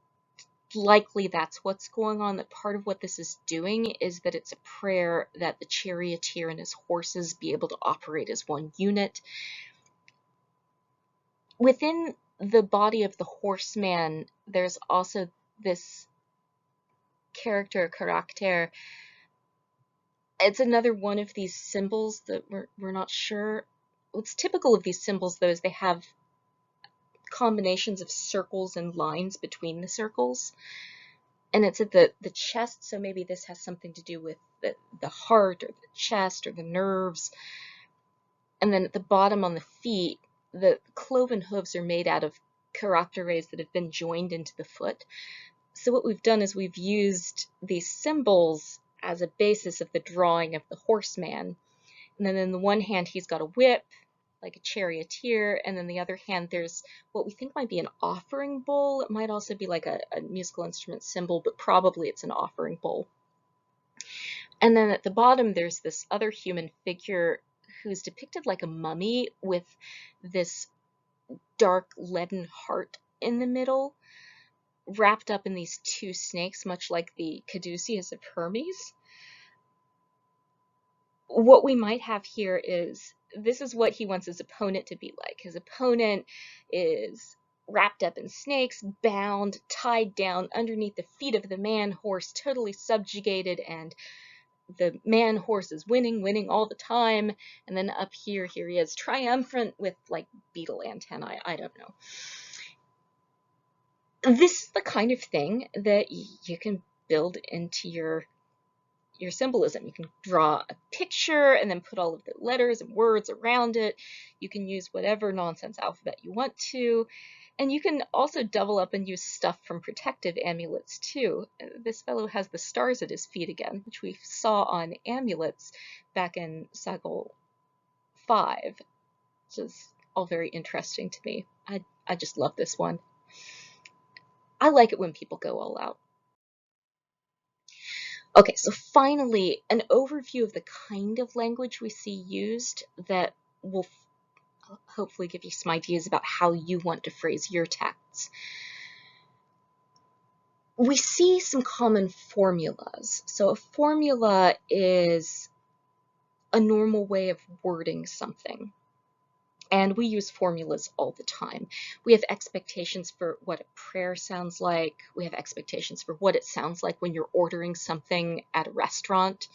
likely that's what's going on. That part of what this is doing is that it's a prayer that the charioteer and his horses be able to operate as one unit. Within the body of the horseman, there's also this character, It's another one of these symbols that we're not sure. What's typical of these symbols, though, is they have combinations of circles and lines between the circles. And it's at the chest, so maybe this has something to do with the heart or the chest or the nerves. And then at the bottom on the feet, the cloven hooves are made out of characteres that have been joined into the foot. So what we've done is we've used these symbols as a basis of the drawing of the horseman. And then in the one hand, he's got a whip, like a charioteer, and then the other hand, there's what we think might be an offering bowl. It might also be like a musical instrument symbol, but probably it's an offering bowl. And then at the bottom, there's this other human figure who's depicted like a mummy with this dark leaden heart in the middle, wrapped up in these two snakes, much like the caduceus of Hermes. What we might have here is, this is what he wants his opponent to be like. His opponent is wrapped up in snakes, bound, tied down underneath the feet of the man-horse, totally subjugated, and the man-horse is winning all the time. And then up here he is, triumphant with like beetle antennae. I don't know. This is the kind of thing that you can build into your symbolism. You can draw a picture and then put all of the letters and words around it. You can use whatever nonsense alphabet you want to. And you can also double up and use stuff from protective amulets too. This fellow has the stars at his feet again, which we saw on amulets back in Sagol 5, which is all very interesting to me. I just love this one. I like it when people go all out. Okay, so finally, an overview of the kind of language we see used that will hopefully give you some ideas about how you want to phrase your texts. We see some common formulas. So a formula is a normal way of wording something. And we use formulas all the time. We have expectations for what a prayer sounds like. We have expectations for what it sounds like when you're ordering something at a restaurant.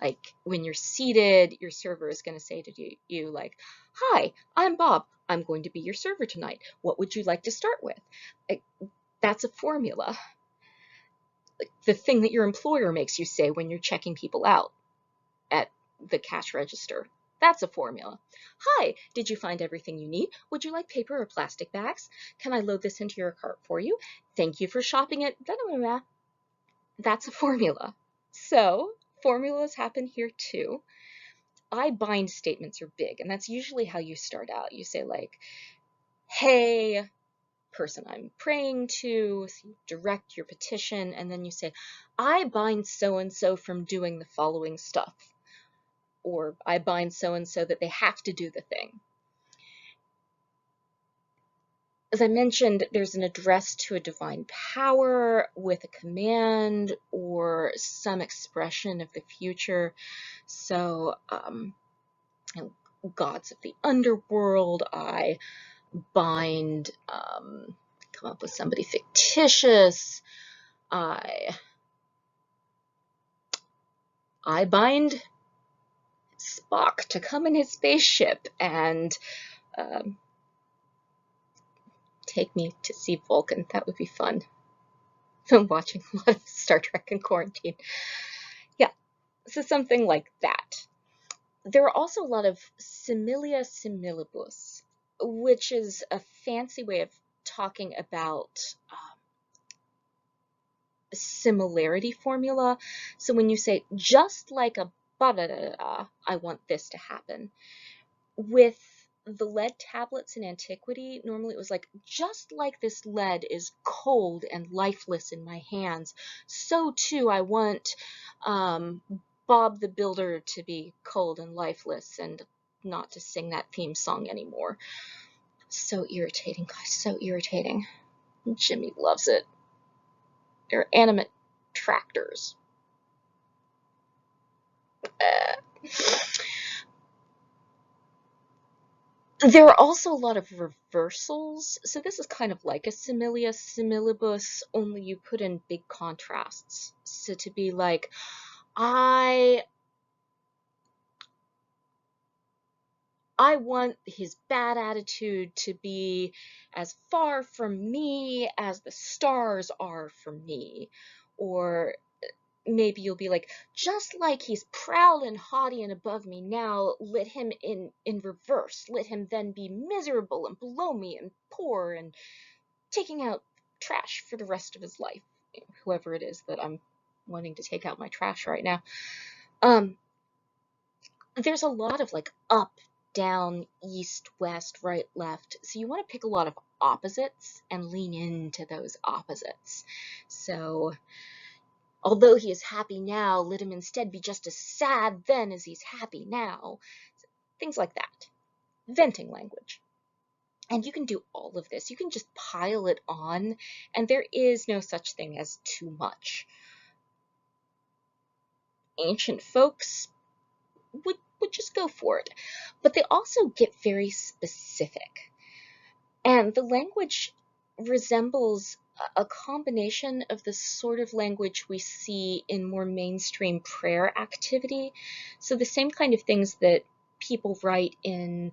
Like when you're seated, your server is going to say to you like, "Hi, I'm Bob. I'm going to be your server tonight. What would you like to start with?" Like, that's a formula. Like the thing that your employer makes you say when you're checking people out at the cash register. That's a formula. "Hi, did you find everything you need? Would you like paper or plastic bags? Can I load this into your cart for you? Thank you for shopping at blah, blah, blah." That's a formula. So formulas happen here too. I bind statements are big, and that's usually how you start out. You say like, "Hey, person I'm praying to," so you direct your petition, and then you say, "I bind so-and-so from doing the following stuff," or "I bind so-and-so that they have to do the thing." As I mentioned, there's an address to a divine power with a command or some expression of the future. So, gods of the underworld, I bind, come up with somebody fictitious. I bind Spock to come in his spaceship and take me to see Vulcan. That would be fun. I'm watching a lot of Star Trek in quarantine. Yeah, so something like that. There are also a lot of similia similibus, which is a fancy way of talking about similarity formula. So when you say, "just like a ba-da-da-da, I want this to happen," with the lead tablets in antiquity, normally it was like, just like this lead is cold and lifeless in my hands, so too I want Bob the Builder to be cold and lifeless and not to sing that theme song anymore. So irritating, guys, so irritating. Jimmy loves it. They're animate tractors. There are also a lot of reversals, so this is kind of like a similia similibus, only you put in big contrasts. So to be like, I want his bad attitude to be as far from me as the stars are from me. Or maybe you'll be like, just like he's proud and haughty and above me now, let him in reverse. Let him then be miserable and below me and poor and taking out trash for the rest of his life. Whoever it is that I'm wanting to take out my trash right now. There's a lot of like up, down, east, west, right, left. So you want to pick a lot of opposites and lean into those opposites. So although he is happy now, let him instead be just as sad then as he's happy now. Things like that. Venting language. And you can do all of this. You can just pile it on, and there is no such thing as too much. Ancient folks would just go for it. But they also get very specific. And the language resembles a combination of the sort of language we see in more mainstream prayer activity. So the same kind of things that people write in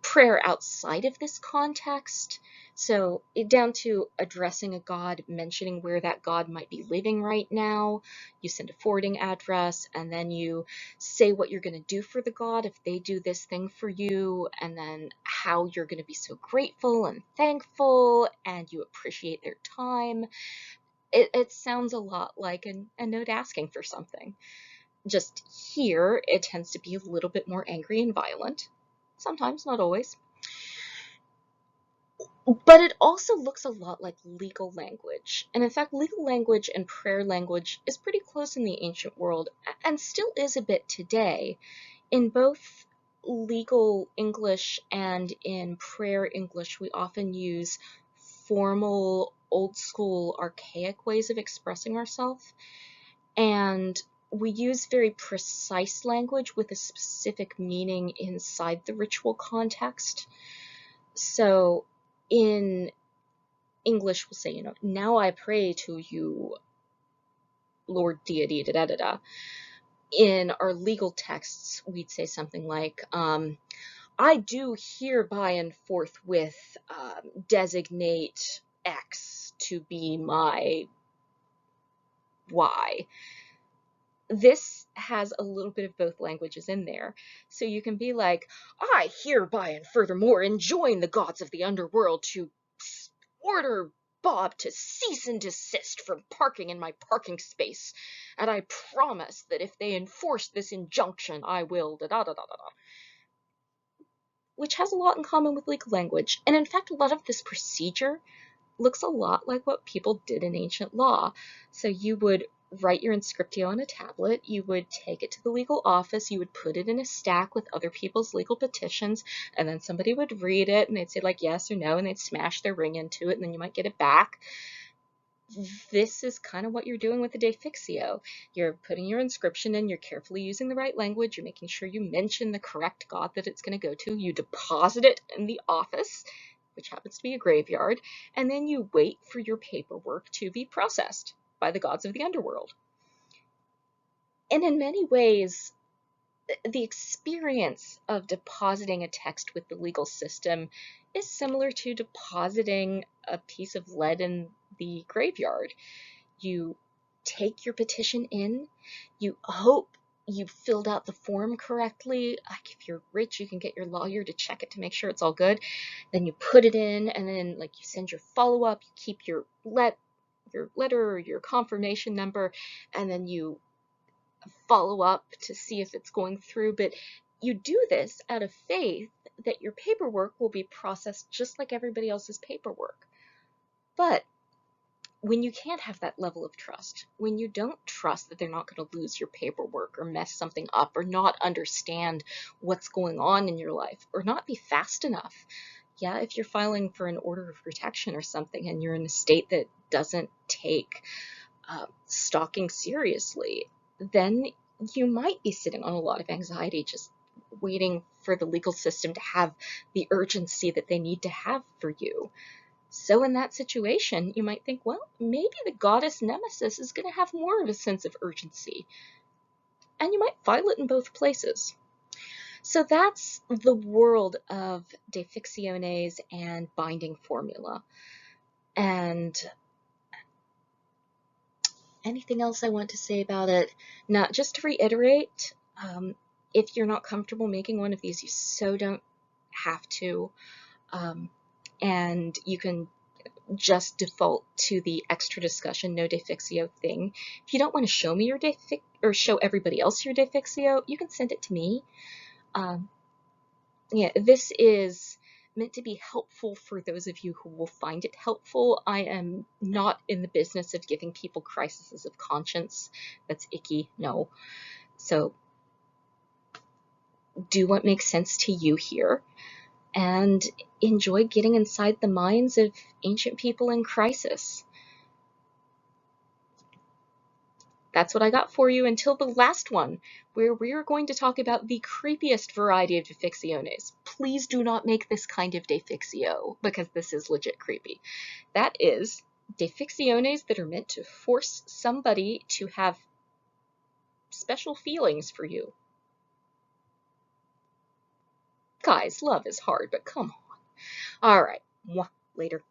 prayer outside of this context. So down to addressing a god, mentioning where that god might be living right now. You send a forwarding address, and then you say what you're going to do for the god if they do this thing for you, and then how you're going to be so grateful and thankful, and you appreciate their time. It sounds a lot like a note asking for something. Just here, it tends to be a little bit more angry and violent. Sometimes, not always. But it also looks a lot like legal language. And in fact, legal language and prayer language is pretty close in the ancient world, and still is a bit today. In both legal English and in prayer English, we often use formal, old school, archaic ways of expressing ourselves. And we use very precise language with a specific meaning inside the ritual context. So in English, we'll say, now I pray to you, Lord deity, da da da da. In our legal texts, we'd say something like, I do hereby and forthwith designate X to be my Y. This has a little bit of both languages in there. So you can be like, I hereby and furthermore enjoin the gods of the underworld to order Bob to cease and desist from parking in my parking space. And I promise that if they enforce this injunction, I will da da da da da da. Which has a lot in common with legal language. And in fact, a lot of this procedure looks a lot like what people did in ancient law. So you would write your inscriptio on a tablet, you would take it to the legal office, you would put it in a stack with other people's legal petitions, and then somebody would read it and they'd say like yes or no, and they'd smash their ring into it, and then you might get it back. This is kind of what you're doing with the defixio. You're putting your inscription in, you're carefully using the right language, you're making sure you mention the correct god that it's going to go to, you deposit it in the office, which happens to be a graveyard, and then you wait for your paperwork to be processed by the gods of the underworld. And in many ways, the experience of depositing a text with the legal system is similar to depositing a piece of lead in the graveyard. You take your petition in, you hope you filled out the form correctly. Like if you're rich, you can get your lawyer to check it to make sure it's all good. Then you put it in, and then like you send your follow-up, you keep your letter or your confirmation number, and then you follow up to see if it's going through, but you do this out of faith that your paperwork will be processed just like everybody else's paperwork. But when you can't have that level of trust, when you don't trust that they're not going to lose your paperwork or mess something up or not understand what's going on in your life or not be fast enough. Yeah, if you're filing for an order of protection or something and you're in a state that doesn't take stalking seriously, then you might be sitting on a lot of anxiety just waiting for the legal system to have the urgency that they need to have for you. So in that situation, you might think, well, maybe the goddess Nemesis is going to have more of a sense of urgency. And you might file it in both places. So that's the world of defixiones and binding formula. And anything else I want to say about it? Now, just to reiterate, if you're not comfortable making one of these, you so don't have to. And you can just default to the extra discussion, no defixio thing. If you don't want to show me your or show everybody else your defixio, you can send it to me. Yeah, this is meant to be helpful for those of you who will find it helpful. I am not in the business of giving people crises of conscience. That's icky, no. So do what makes sense to you here and enjoy getting inside the minds of ancient people in crisis. That's what I got for you until the last one, where we're going to talk about the creepiest variety of defixiones. Please do not make this kind of defixio, because this is legit creepy. That is defixiones that are meant to force somebody to have special feelings for you. Guys, love is hard, but come on. All right, later.